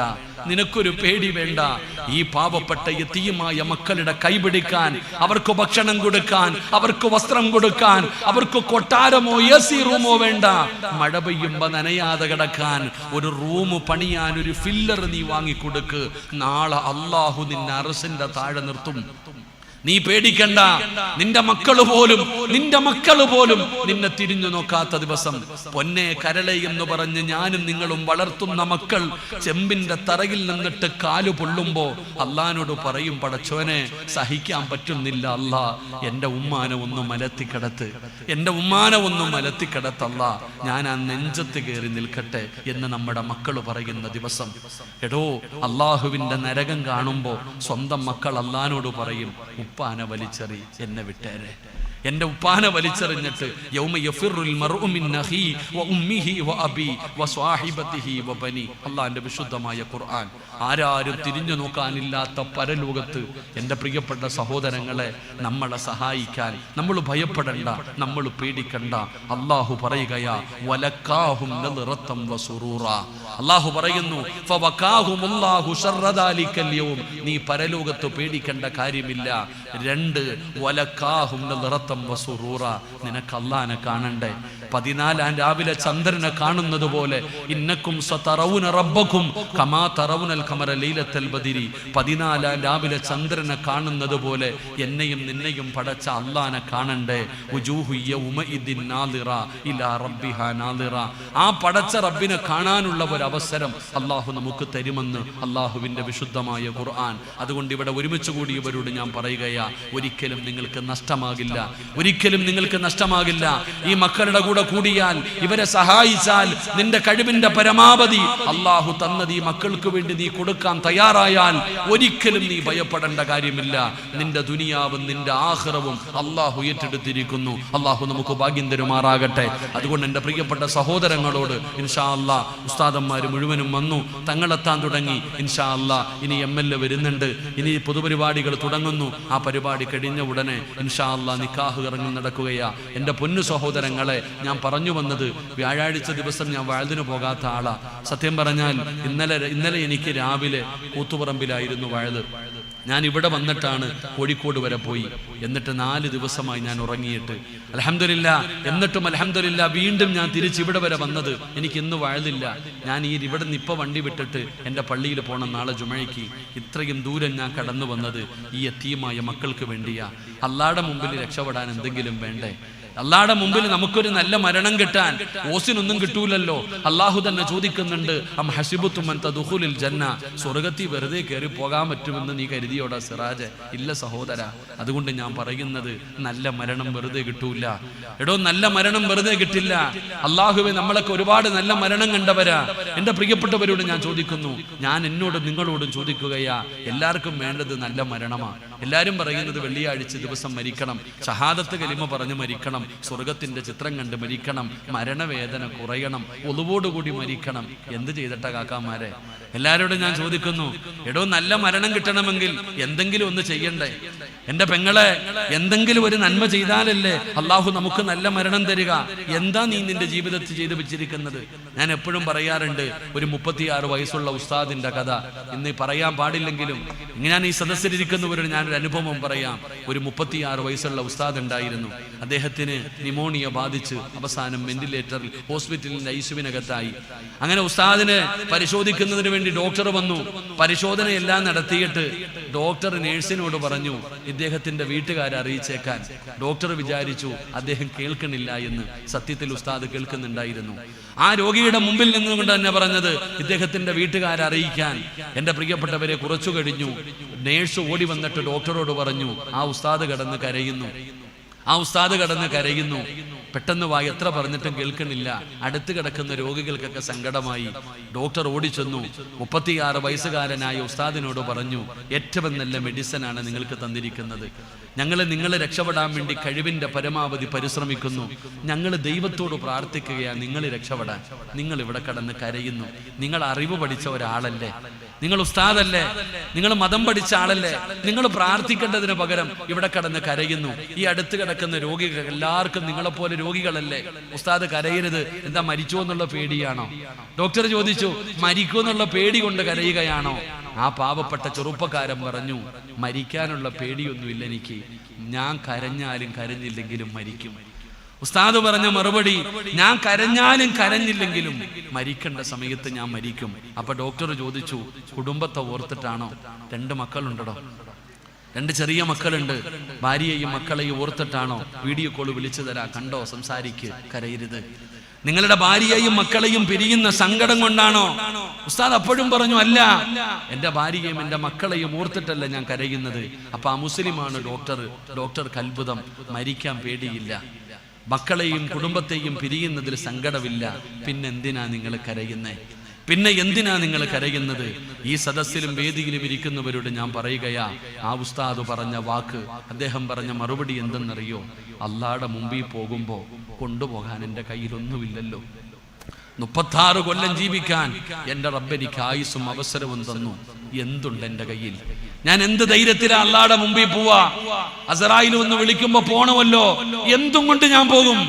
നിനക്കൊരു പേടി വേണ്ട. ഈ പാവപ്പെട്ട യതീമായ മക്കളുടെ കൈപിടിക്കാൻ, അവർക്ക് ഭക്ഷണം കൊടുക്കാൻ, അവർക്ക് വസ്ത്രം കൊടുക്കാൻ, അവർക്ക് കൊട്ടാരമോ എസി റൂമോ വേണ്ട. മഴ പെയ്യുമ്പോ നനയാതെ കിടക്കാൻ ഒരു റൂം പണിയാൻ ഒരു ഫില്ലർ നീ വാങ്ങിക്കൊടുക്ക്. നാളെ അള്ളാഹു നിന്നെ അറസിന്റെ താഴെ നിർത്തും. നീ പേടിക്കണ്ട. നിന്റെ മക്കള് പോലും നിന്നെ തിരിഞ്ഞു നോക്കാത്ത ദിവസം. പൊന്നെ കരളെ എന്ന് പറഞ്ഞ് ഞാനും നിങ്ങളും വളർത്തുന്ന മക്കൾ ചെമ്പിന്റെ തറയിൽ നിന്നിട്ട് കാലു പൊള്ളുമ്പോ അള്ളാനോട് പറയും, പടച്ചോനെ സഹിക്കാൻ പറ്റുന്നില്ല അല്ലാ, എന്റെ ഉമ്മാനെ ഒന്ന് മലത്തിക്കിടത്ത്, എന്റെ ഉമ്മാനെ ഒന്ന് മലത്തിക്കിടത്തല്ല, ഞാൻ ആ നെഞ്ചത്ത് കയറി നിൽക്കട്ടെ എന്ന് നമ്മുടെ മക്കള് പറയുന്ന ദിവസം. എടോ, അള്ളാഹുവിന്റെ നരകം കാണുമ്പോ സ്വന്തം മക്കൾ അള്ളാനോട് പറയും, ഉപ്പാന വലിച്ചെറി, എന്നെ വിട്ടേരെ. എന്റെ ഉപ്പാനെ വലിച്ചെറിഞ്ഞിട്ട് യൗമ യഫിറുൽ മർഉ മിൻ അഖീ വ ഉമ്മിഹി വ അബി വ സ്വാഹിബതിഹി വ ബനി. അല്ലാഹുവിന്റെ വിശുദ്ധമായ ഖുർആൻ. ആരാരും തിരിഞ്ഞു നോക്കാനില്ലാത്ത പരലോകത്ത് എൻ്റെ പ്രിയപ്പെട്ട സഹോദരങ്ങളെ നമ്മളെ സഹായിക്കാൻ നമ്മൾ ഭയപ്പെടണ്ട, നമ്മൾ പേടിക്കണ്ട. അല്ലാഹു പറയുകയാ വലക്കാഹും നദ്റതം വ സുറൂറ. അല്ലാഹു പറയുന്നു ഫവകാഹുമുല്ലാഹു ശർറ ദാലിക്കൽ യൗം. നീ പരലോകത്ത് പേടിക്കേണ്ട കാര്യമില്ല. 2 വലക്കാഹും നദ്റതം വ സുറൂറ. നിനക്ക് അല്ലാഹനെ കാണണ്ടേ? 14 രാവിലെ ചന്ദ്രനെ കാണുന്നത് പോലെ ഇന്നക്കും സതറൗന റബ്ബക്കും കമാ തറൗനൽ ഖമറ ലൈലത്തുൽ ബദരി. 14 രാവിലെ ചന്ദ്രനെ കാണുന്നത് പോലെ എന്നെയും നിന്നെയും പടച്ച അല്ലാഹനെ കാണണ്ടേ? വുജൂഹു യൗമഇദിൻ നാദിറ ഇലാ റബ്ബിഹാ നാദിറ. ആ പടച്ച റബ്ബിനെ കാണാനുള്ള ഒരു അവസരം അല്ലാഹു നമുക്ക് തരുമെന്ന് അല്ലാഹുവിന്റെ വിശുദ്ധമായ ഖുർആൻ. അതുകൊണ്ട് ഇവിടെ ഒരുമിച്ച് കൂടിയവരോട് ഞാൻ പറയുകയാ, ഒരിക്കലും നിങ്ങൾക്ക് നഷ്ടമാകില്ല, ഒരിക്കലും നിങ്ങൾക്ക് നഷ്ടമാകില്ല. ഈ മക്കളുടെ കൂടെ കൂടിയാൽ, ഇവരെ സഹായിച്ചാൽ, നിന്റെ കഴിവിന്റെ പരമാവധി അല്ലാഹു തന്നത് ഈ മക്കൾക്ക് വേണ്ടി നീ കൊടുക്കാൻ തയ്യാറായാൽ ഒരിക്കലും നീ ഭയപ്പെടേണ്ട കാര്യമില്ല. നിന്റെ ദുനിയാവും നിന്റെ ആഖിറവും അല്ലാഹു ഏറ്റെടുത്തിരിക്കുന്നു. അല്ലാഹു നമുക്ക് ഭാഗ്യം തരുമാറാകട്ടെ. അതുകൊണ്ട് എൻ്റെ പ്രിയപ്പെട്ട സഹോദരങ്ങളോട് ഇൻഷാ അല്ലാഹ് ഉസ്താദന്മാർ മുഴുവനും വന്നു, തങ്ങളെത്താൻ തുടങ്ങി. ഇൻഷാ അല്ലാഹ് ഇനി MLA വരുന്നുണ്ട്, ഇനി പൊതുപരിപാടികൾ തുടങ്ങുന്നു. ആ പരിപാടി കഴിഞ്ഞ ഉടനെ ഇൻഷാ അല്ലാഹ് നിക്കാഹ് ഇറങ്ങി നടക്കുകയാ. എൻ്റെ പൊന്നു സഹോദരങ്ങളെ, ഞാൻ പറഞ്ഞു വന്നത് വ്യാഴാഴ്ച ദിവസം ഞാൻ വഅദിന് പോകാത്ത ആളാ. സത്യം പറഞ്ഞാൽ ഇന്നലെ എനിക്ക് രാവിലെ കൂത്തുപറമ്പിലായിരുന്നു വഅദ്. ഞാൻ ഇവിടെ വന്നിട്ടാണ് കോഴിക്കോട് വരെ പോയി. എന്നിട്ട് 4 ദിവസമായി ഞാൻ ഉറങ്ങിയിട്ട്. അൽഹംദുലില്ലാഹ്. എന്നിട്ടും അൽഹംദുലില്ലാഹ് വീണ്ടും ഞാൻ തിരിച്ച് ഇവിടെ വരെ വന്നത്. എനിക്ക് ഇന്ന് വഅദില്ല. ഞാൻ ഇവിടെ നിന്ന് ഇപ്പം വണ്ടി വിട്ടിട്ട് എൻ്റെ പള്ളിയിൽ പോകണം നാളെ ജുമഅയ്ക്ക്. ഇത്രയും ദൂരം ഞാൻ കടന്നു വന്നത് ഈ യതീമായ മക്കൾക്ക് വേണ്ടിയാ. അല്ലാഹുവിന്റെ മുമ്പിൽ രക്ഷപ്പെടാൻ എന്തെങ്കിലും വേണ്ടേ? അല്ലാഹുവിന്റെ മുമ്പിൽ നമുക്കൊരു നല്ല മരണം കിട്ടാൻ ഓസിനൊന്നും കിട്ടൂലല്ലോ. അല്ലാഹു തന്നെ ചോദിക്കുന്നുണ്ട്, അം ഹസിബതും അൻ തദ്ഖുലുൽ ജന്ന. സ്വർഗ്ഗത്തിൽ വെറുതെ കയറി പോകാൻ പറ്റുമെന്ന് നീ കരുതിയോടാ സിറാജ്? ഇല്ല സഹോദര. അതുകൊണ്ട് ഞാൻ പറയുന്നത്, നല്ല മരണം വെറുതെ കിട്ടൂല. എടോ, നല്ല മരണം വെറുതെ കിട്ടില്ല. അല്ലാഹുവേ, നമ്മളൊക്കെ ഒരുപാട് നല്ല മരണം കണ്ടവരാ. എൻ്റെ പ്രിയപ്പെട്ടവരോട് ഞാൻ ചോദിക്കുന്നു, ഞാൻ എന്നോടും നിങ്ങളോടും ചോദിക്കുകയാ, എല്ലാവർക്കും വേണ്ടത് നല്ല മരണമാണ്. എല്ലാവരും പറയുന്നത് വെള്ളിയാഴ്ച ദിവസം മരിക്കണം, ഷഹാദത്ത് കലിമ പറഞ്ഞ് മരിക്കണം, സ്വർഗത്തിന്റെ ചിത്രം കണ്ട് മരിക്കണം, മരണവേദന കുറയണം, ഒളിവോടുകൂടി മരിക്കണം. എന്ത് ചെയ്തിട്ട കാക്കാമാരെ? എല്ലാവരോടും ഞാൻ ചോദിക്കുന്നു, എടോ, നല്ല മരണം കിട്ടണമെങ്കിൽ എന്തെങ്കിലും ഒന്ന് ചെയ്യണ്ടേ? എൻ്റെ പെങ്ങളെ, എന്തെങ്കിലും ഒരു നന്മ ചെയ്താലല്ലേ അല്ലാഹു നമുക്ക് നല്ല മരണം തരിക. എന്താ നീ നിന്റെ ജീവിതത്തിൽ ചെയ്തു വെച്ചിരിക്കുന്നത്? ഞാൻ എപ്പോഴും പറയാറുണ്ട്, ഒരു 36 വയസ്സുള്ള ഉസ്താദിന്റെ കഥ. ഇന്ന് പറയാൻ പാടില്ലെങ്കിലും ഞാൻ ഈ സദസ്സിലിരിക്കുന്നവരോട് ഞാനൊരു അനുഭവം പറയാം. ഒരു 36 വയസ്സുള്ള ഉസ്താദ് ഉണ്ടായിരുന്നു. അദ്ദേഹത്തിന് നിമോണിയ ബാധിച്ച് അവസാനം വെന്റിലേറ്ററിൽ ഹോസ്പിറ്റലിന്റെ ഐസിയുവിനകത്തായി. അങ്ങനെ ഉസ്താദിനെ പരിശോധിക്കുന്നതിന് വേണ്ടി ഡോക്ടർ വന്നു. പരിശോധനയെല്ലാം നടത്തിയിട്ട് ഡോക്ടർ നേഴ്സിനോട് പറഞ്ഞു, ഇദ്ദേഹത്തിന്റെ വീട്ടുകാരെ അറിയിച്ചേക്കാൻ. ഡോക്ടർ വിചാരിച്ചു അദ്ദേഹം കേൾക്കണില്ല എന്ന്. സത്യത്തിൽ ഉസ്താദ് കേൾക്കുന്നുണ്ടായിരുന്നു. ആ രോഗിയുടെ മുമ്പിൽ നിന്നുകൊണ്ട് തന്നെ പറഞ്ഞത്, ഇദ്ദേഹത്തിന്റെ വീട്ടുകാരെ അറിയിക്കാൻ. എൻ്റെ പ്രിയപ്പെട്ടവരെ, കുറച്ചു കഴിഞ്ഞു നേഴ്സ് ഓടി വന്നിട്ട് ഡോക്ടറോട് പറഞ്ഞു, ആ ഉസ്താദ് കിടന്ന് കരയുന്നു. പെട്ടെന്ന് എത്ര പറഞ്ഞിട്ടും കേൾക്കണില്ല. അടുത്ത് കിടക്കുന്ന രോഗികൾക്കൊക്കെ സങ്കടമായി. ഡോക്ടർ ഓടിച്ചെന്നു 36 വയസ്സുകാരനായ ഉസ്താദിനോട് പറഞ്ഞു, ഏറ്റവും നല്ല മെഡിസിനാണ് നിങ്ങൾക്ക് തന്നിരിക്കുന്നത്. ഞങ്ങൾ നിങ്ങളെ രക്ഷപ്പെടാൻ വേണ്ടി കഴിവിന്റെ പരമാവധി പരിശ്രമിക്കുന്നു. ഞങ്ങൾ ദൈവത്തോട് പ്രാർത്ഥിക്കുകയാണ് നിങ്ങൾ രക്ഷപ്പെടാൻ. നിങ്ങൾ ഇവിടെ കിടന്ന് കരയുന്നു. നിങ്ങൾ അറിവ് പഠിച്ച ഒരാളല്ലേ, നിങ്ങൾ ഉസ്താദല്ലേ, നിങ്ങൾ മതം പഠിച്ച ആളല്ലേ, നിങ്ങൾ പ്രാർത്ഥിക്കേണ്ടതിന് പകരം ഇവിടെ കിടന്ന് കരയുന്നു. ഈ അടുത്ത് കിടക്കുന്ന രോഗികൾ എല്ലാവർക്കും നിങ്ങളെപ്പോലെ രോഗികളല്ലേ. ഉസ്താദ് കരയരുത്, എന്താ മരിച്ചോ എന്നുള്ള പേടിയാണോ? ഡോക്ടർ ചോദിച്ചു, മരിക്കോ എന്നുള്ള പേടി കൊണ്ട് കരയുകയാണോ? ആ പാവപ്പെട്ട ചെറുപ്പക്കാരൻ പറഞ്ഞു, മരിക്കാനുള്ള പേടിയൊന്നുമില്ല എനിക്ക്, ഞാൻ കരഞ്ഞാലും കരഞ്ഞില്ലെങ്കിലും മരിക്കും. ഉസ്താദ് പറഞ്ഞ മറുപടി, ഞാൻ കരഞ്ഞാലും കരഞ്ഞില്ലെങ്കിലും മരിക്കേണ്ട സമയത്ത് ഞാൻ മരിക്കും. അപ്പൊ ഡോക്ടർ ചോദിച്ചു, കുടുംബത്തെ ഓർത്തിട്ടാണോ? 2 മക്കളുണ്ടോ? 2 ചെറിയ മക്കളുണ്ട്. ഭാര്യയെയും മക്കളെയും ഓർത്തിട്ടാണോ? വീഡിയോ കോൾ വിളിച്ചു തരാ, കണ്ടോ, സംസാരിക്ക്, കരയരുത്. നിങ്ങളുടെ ഭാര്യയെയും മക്കളെയും പിരിയുന്ന സങ്കടം കൊണ്ടാണോ? ഉസ്താദ് അപ്പോഴും പറഞ്ഞു, അല്ല, എൻ്റെ ഭാര്യയെയും എൻ്റെ മക്കളെയും ഓർത്തിട്ടല്ല ഞാൻ കരയുന്നത്. അപ്പൊ ആ മുസ്ലിമാണ് ഡോക്ടർക്ക് അത്ഭുതം. മരിക്കാൻ പേടിയില്ല, മക്കളെയും കുടുംബത്തെയും പിരിയുന്നതിൽ സങ്കടമില്ല, പിന്നെന്തിനാ നിങ്ങൾ കരയുന്നേ? പിന്നെ എന്തിനാ നിങ്ങൾ കരയുന്നത്? ഈ സദസ്സിലും വേദിയിലും ഇരിക്കുന്നവരോട് ഞാൻ പറയുകയാ, ആ ഉസ്താദ് പറഞ്ഞ വാക്ക്, അദ്ദേഹം പറഞ്ഞ മറുപടി എന്തെന്നറിയോ? അള്ളാഹുടെ മുമ്പിൽ പോകുമ്പോ കൊണ്ടുപോകാൻ എൻ്റെ കയ്യിലൊന്നുമില്ലല്ലോ. 36 കൊല്ലം ജീവിക്കാൻ എൻ്റെ റബ്ബ് എനിക്ക് ആയുസ്സും അവസരവും തന്നു. എന്തുണ്ട് എൻ്റെ കയ്യിൽ? ഞാൻ എന്ത് ധൈര്യത്തിലാ അള്ളാഹുടെ മുമ്പിൽ പോവാ? അസ്റായിൽ ഒന്ന് വിളിക്കുമ്പോ പോണമല്ലോ. എന്തും കൊണ്ട് ഞാൻ പോകും?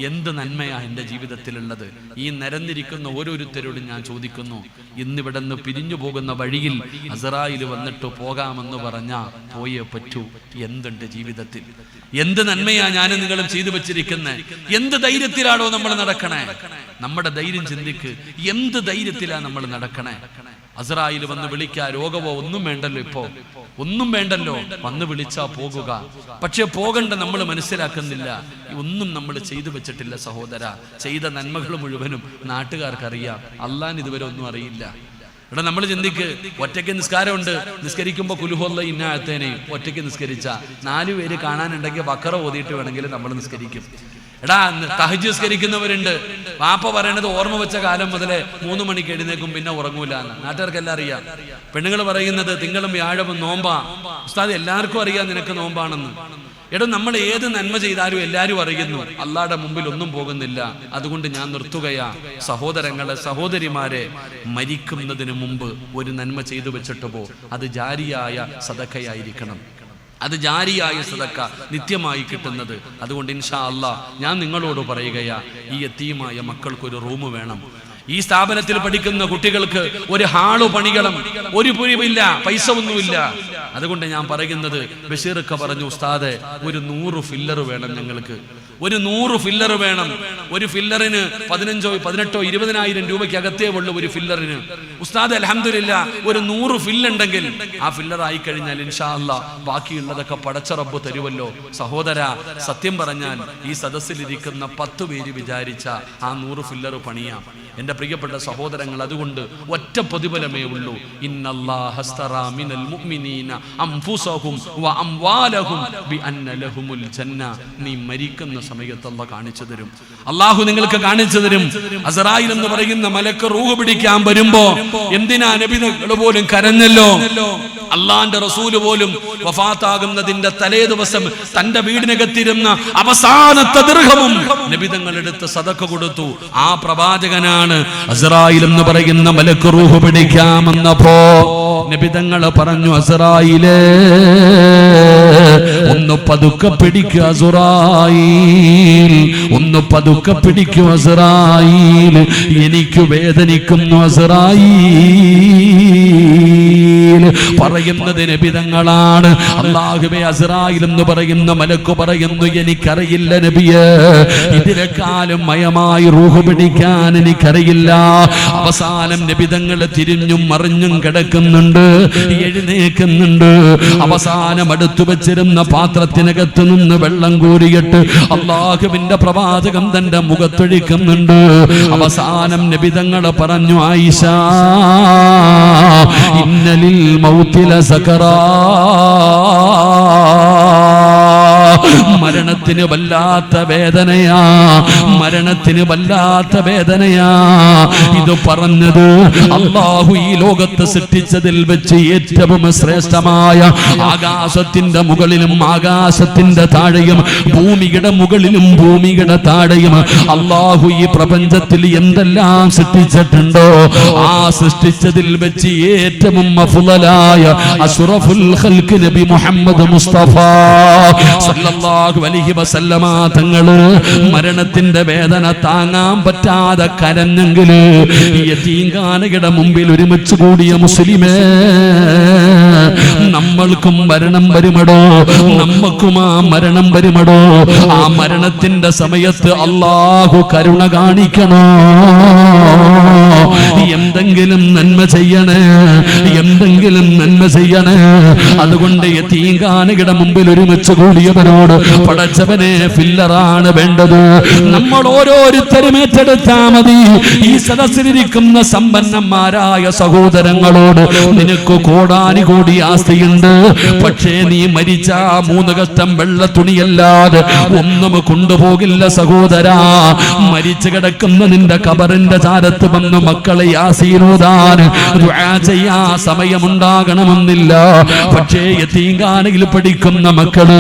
എന്ത് നന്മയാ എൻ്റെ ജീവിതത്തിലുള്ളത്? ഈ നിരന്നിരിക്കുന്ന ഓരോരുത്തരോടും ഞാൻ ചോദിക്കുന്നു, ഇന്നിവിടെ നിന്ന് പിരിഞ്ഞു പോകുന്ന വഴിയിൽ അസ്റായിൽ വന്നിട്ട് പോകാമെന്ന് പറഞ്ഞാ പോയേ പറ്റൂ. എന്തുണ്ട് ജീവിതത്തിൽ? എന്ത് നന്മയാ ഞാനും നിങ്ങളും ചെയ്തു വെച്ചിരിക്കുന്നത്? എന്ത് ധൈര്യത്തിലാണോ നമ്മൾ നടക്കണേ? നമ്മുടെ ധൈര്യം ചിന്തിക്ക്. എന്ത് ധൈര്യത്തിലാ നമ്മൾ നടക്കണേ? അസ്റായിൽ വന്ന് വിളിക്കാ, രോഗമോ ഒന്നും വേണ്ടല്ലോ, ഇപ്പോ ഒന്നും വേണ്ടല്ലോ, വന്ന് വിളിച്ചാ പോകുക. പക്ഷെ പോകണ്ട നമ്മൾ മനസ്സിലാക്കുന്നില്ല. ഒന്നും നമ്മൾ ചെയ്തു വെച്ചിട്ടില്ല സഹോദര. ചെയ്ത നന്മകൾ മുഴുവനും നാട്ടുകാർക്കറിയാം, അള്ളാൻ ഇതുവരെ ഒന്നും അറിയില്ല. ഇവിടെ നമ്മൾ ചിന്തിക്ക്, ഒറ്റയ്ക്ക് നിസ്കാരമുണ്ട്, നിസ്കരിക്കുമ്പോൾ കുലുഹുല്ല ഇന്നാഴത്തേനെ ഒറ്റയ്ക്ക് നിസ്കരിച്ച 4 പേര് കാണാനുണ്ടെങ്കിൽ ബക്കറ ഓതിയിട്ട് വേണമെങ്കിൽ നമ്മൾ നിസ്കരിക്കും. എടാ, തഹജ്ജുദ് നിസ്കരിക്കുന്നവരുണ്ട്. വാപ്പ പറയണത് ഓർമ്മ വെച്ച കാലം മുതലേ 3 മണിക്ക് എഴുന്നേക്കും, പിന്നെ ഉറങ്ങൂല എന്ന്. നാട്ടുകാർക്കെല്ലാം അറിയാം. പെണ്ണുങ്ങൾ പറയുന്നത് തിങ്കളും വ്യാഴവും നോമ്പാ. ഉസ്താദ് എല്ലാവർക്കും അറിയാം നിനക്ക് നോമ്പാണെന്ന്. എടാ, നമ്മൾ ഏത് നന്മ ചെയ്താലും എല്ലാവരും അറിയുന്നു, അള്ളാഹുടെ മുമ്പിൽ ഒന്നും പോകുന്നില്ല. അതുകൊണ്ട് ഞാൻ നിർത്തുകയാ. സഹോദരങ്ങളെ, സഹോദരിമാരെ, മരിക്കുന്നതിന് മുമ്പ് ഒരു നന്മ ചെയ്തു വെച്ചിട്ട് പോ. അത് ജാരിയായ സദഖയായിരിക്കണം. അത് ജാരിയായ സദക്ക, നിത്യമായി കിട്ടുന്നത്. അതുകൊണ്ട് ഇൻഷാ അല്ലാഹ് ഞാൻ നിങ്ങളോട് പറയുകയാ, ഈ യതീമായ മക്കൾക്കൊരു റൂം വേണം. ഈ സ്ഥാപനത്തിൽ പഠിക്കുന്ന കുട്ടികൾക്ക് ഒരു ഹാള് പണികളും. ഒരു പുരിവില്ല, പൈസ ഒന്നുമില്ല. അതുകൊണ്ട് ഞാൻ പറയുന്നത്, ബഷീറൊക്കെ പറഞ്ഞു, ഉസ്താദെ ഒരു 100 ഫില്ലർ വേണം ഞങ്ങൾക്ക്. ഒരു 100 ഫില്ലർ വേണം. ഒരു ഫില്ലറിന് 15, 18, 20,000 രൂപയ്ക്ക് അകത്തേ ഉള്ളൂ ഒരു ഫില്ലറിന്. ഉസ്താദ് അൽഹംദുലില്ലാ ഒരു 100 ഫില്ലുണ്ടെങ്കിൽ ആ ഫില്ലർ ആയി കഴിഞ്ഞാൽ ഇൻഷാ അല്ലാഹ് ബാക്കിയുള്ളതൊക്കെ പടച്ച റബ്ബ് തരുമല്ലോ. സഹോദര, സത്യം പറഞ്ഞാൽ ഈ സദസ്സിലിരിക്കുന്ന 10 പേര് വിചാരിച്ച ആ 100 ഫില്ലർ പണിയാം. എൻ്റെ പ്രിയപ്പെട്ട സഹോദരങ്ങൾ, അതുകൊണ്ട് ഒറ്റ പ്രതിഫലമേ ഉള്ളൂ. ഇന്നല്ലാഹസ്തറാ മിനൽ മുഅ്മിനീന അൻഫുസഹും വഅംവാലഹും ബിഅന്ന ലഹുമുൽ ജന്ന. നീ മരിക്കുന്ന സമയത്ത് അല്ലാഹു കാണിച്ചു തരും. അല്ലാഹു നിങ്ങൾക്ക് കാണിച്ചു തരും. അസ്റായിൽ എന്ന് പറയുന്ന മലക്ക് റൂഹ് പിടിക്കാൻ വരുമ്പോ എന്തിനാ നബികൾ പോലും കരഞ്ഞല്ലോ. അള്ളാന്റെ റസൂല് പോലും വഫാത്താകുന്നതിന്റെ തലേ ദിവസം തന്റെ വീടിനകത്തിരുന്ന അവസാനത്തെ ദിർഹമും നബിതങ്ങൾ എടുത്ത് സദഖ കൊടുത്തു. ആ പ്രവാചകനാണ് അസ്റായിൽ എന്ന് പറയുന്ന മലക്ക് റൂഹ് പിടിക്കാമെന്നപ്പോ നബിതങ്ങൾ പറഞ്ഞു, അസ്റായിലേ ഒന്ന് പതുക്കെ പിടിക്കുക അസ്റായിൽ, ഒന്ന് പതുക്കെ പിടിക്കുക അസ്റായിൽ, എനിക്ക് വേദനിക്കുന്നു അസ്റായിൽ. പറയുന്നത് നബിതങ്ങളാണ്. അല്ലാഹുവേ, അസ്റായിൽ എന്ന് പറയുന്ന മലക്ക് പറയുന്നു, എനിക്കറിയില്ല നബിയേ, ഇതിനെക്കാളും മയമായി റൂഹ് പിടിക്കാൻ എനിക്കറിയില്ല. അവസാനം നബിതങ്ങൾ തിരിഞ്ഞും മറിഞ്ഞും കിടക്കുന്നുണ്ട്, എഴുന്നേക്കുന്നുണ്ട്. അവസാനം അടുത്തു വെച്ചിരുന്ന പാത്രത്തിനകത്ത് നിന്ന് വെള്ളം കോരിയിട്ട് അല്ലാഹുവിന്റെ പ്രവാചകം തന്റെ മുഖത്തൊഴിക്കുന്നുണ്ട്. അവസാനം നബിതങ്ങൾ പറഞ്ഞു, ആയിഷ, ഇന്നലിൽ മൗതില സകറാ, മരണത്തിന് വല്ലാത്ത വേദനയാ, മരണത്തിന് വല്ലാത്ത വേദനയാ. ഇത് പറഞ്ഞത് അല്ലാഹു ഈ ലോകത്ത് സൃഷ്ടിച്ചതിൽ വെച്ച് ഏറ്റവും ശ്രേഷ്ഠമായ ആകാശത്തിന്റെ മുകളിലും ആകാശത്തിന്റെ താഴെയും ഭൂമിയുടെ മുകളിലും ഭൂമിയുടെ താഴെയും അല്ലാഹു ഈ പ്രപഞ്ചത്തിൽ എന്തെല്ലാം സൃഷ്ടിച്ചിട്ടുണ്ടോ ആ സൃഷ്ടിച്ചതിൽ വെച്ച് ഏറ്റവും അഫ്ളലായ അഷ്റഫുൽ ഖൽഖ് നബി മുഹമ്മദ് മുസ്തഫ സല്ലല്ലാഹു അലൈഹി വസല്ലമ തങ്ങള് മരണത്തിന്റെ വേദന താങ്ങാൻ പറ്റാതെ കരഞ്ഞെങ്കിൽ യതീംഖാനയുടെ മുമ്പിൽ ഒരുമിച്ച് കൂടിയ മുസ്ലിമേ, നമ്മൾക്കും മരണം വരുമടോ, നമ്മൾക്കും ആ മരണം വരുമടോ. ആ മരണത്തിന്റെ സമയത്ത് അല്ലാഹു കരുണ കാണിക്കണോ? എന്തെങ്കിലും നന്മ ചെയ്യണേ, എന്തെങ്കിലും നന്മ ചെയ്യണേ. അതുകൊണ്ട് യതീംഖാനയുടെ മുമ്പിൽ ഒരുമിച്ച് കൂടിയവരോട് പടച്ചവനെ ഫില്ലറാണ് വേണ്ടത്. നമ്മൾ ഓരോരുത്തരും ഏറ്റെടുത്താ മതി. ഈ സദസ്സിലിരിക്കുന്ന സമ്പന്നന്മാരായ സഹോദരങ്ങളോട്, നിനക്ക് കോടാനുകോടി ആസ്തിയുണ്ട്, പക്ഷേ നീ മരിച്ച 3 കഷ്ടം വെള്ള തുണിയല്ലാതെ ഒന്നും കൊണ്ടുപോകില്ല സഹോദരാ. മരിച്ചു കിടക്കുന്ന നിന്റെ കബറിന്റെ ചാരത്ത് വന്ന് മക്കളെ യാസീൻ ഓതാൻ ദുആ ചെയ്യാൻ സമയമുണ്ടാകണമെന്നില്ല. പക്ഷേ യതീംഖാനയിൽ പഠിക്കുന്ന മക്കള്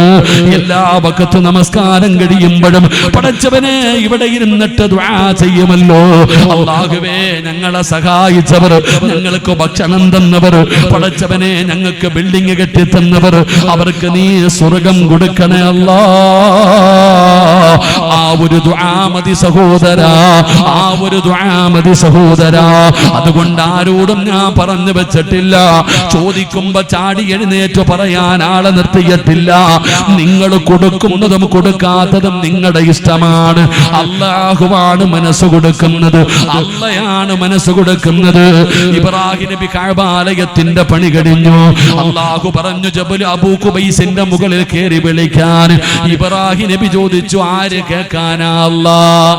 എല്ലാ വഖത്ത് നമസ്കാരം കഴിയുമ്പോഴും പടച്ചവനെ ഇവിടെ ഇരുന്നിട്ട് ദുആ ചെയ്യുമല്ലോ. അല്ലാഹുവേ, ഞങ്ങളെ സഹായിച്ചവർ, ഞങ്ങൾക്ക് ഭക്ഷണം തന്നവർ, പടച്ചവനെ ഞങ്ങൾക്ക് ബിൽഡിംഗ് കെട്ടി തന്നവർ, അവർക്ക് നീ സ്വർഗം കൊടുക്കണേ അല്ലാ. ആ ഒരു ദുആ മതി സഹോദരാ, ആ ഒരു ദുആ മതി സഹോദരാ. അതുകൊണ്ട് ആരോടും ഞാൻ പറഞ്ഞു വെച്ചിട്ടില്ല, ചോദിക്കുമ്പോ ചാടി എഴുന്നേറ്റ് പറയാൻ ആളെ നിർത്തിയിട്ടില്ല. നിങ്ങൾ കൊടുക്കുന്നതും കൊടുക്കാത്തതും നിങ്ങളുടെ ഇഷ്ടമാണ്. അല്ലാഹുവാണ് മനസ്സ് കൊടുക്കുന്നത്, അള്ളയാണ് മനസ്സ് കൊടുക്കുന്നത്. ഇബ്രാഹിം നബി കഅബാലയത്തിന്റെ പണി കഴിഞ്ഞു. അല്ലാഹു പറഞ്ഞു ജബൽ അബൂ ഖുബൈസിന്റെ മുകളിൽ കയറി വിളിക്കാൻ. ഇബ്രാഹിം നബി ചോദിച്ചു, ആര് കേൾക്കാനാ അല്ലാഹ്?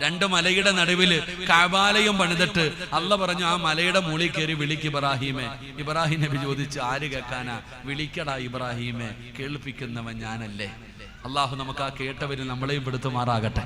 രണ്ട് മലയുടെ നടുവില് കഅബാലയം പണിതിട്ട് അല്ല പറഞ്ഞു, ആ മലയുടെ മുകളിൽ കയറി വിളിക്ക് ഇബ്രാഹിമേ. ഇബ്രാഹിം നബി ചോദിച്ചു, ആര് കേൾക്കാനാ? വിളിക്കടാ ഇബ്രാഹിമേ, കേൾപ്പിക്കുന്നവൻ ഞാനല്ലേ. അള്ളാഹു നമുക്ക് ആ കേട്ടവരിൽ നമ്മളെയും പെടുത്തുമാറാകട്ടെ.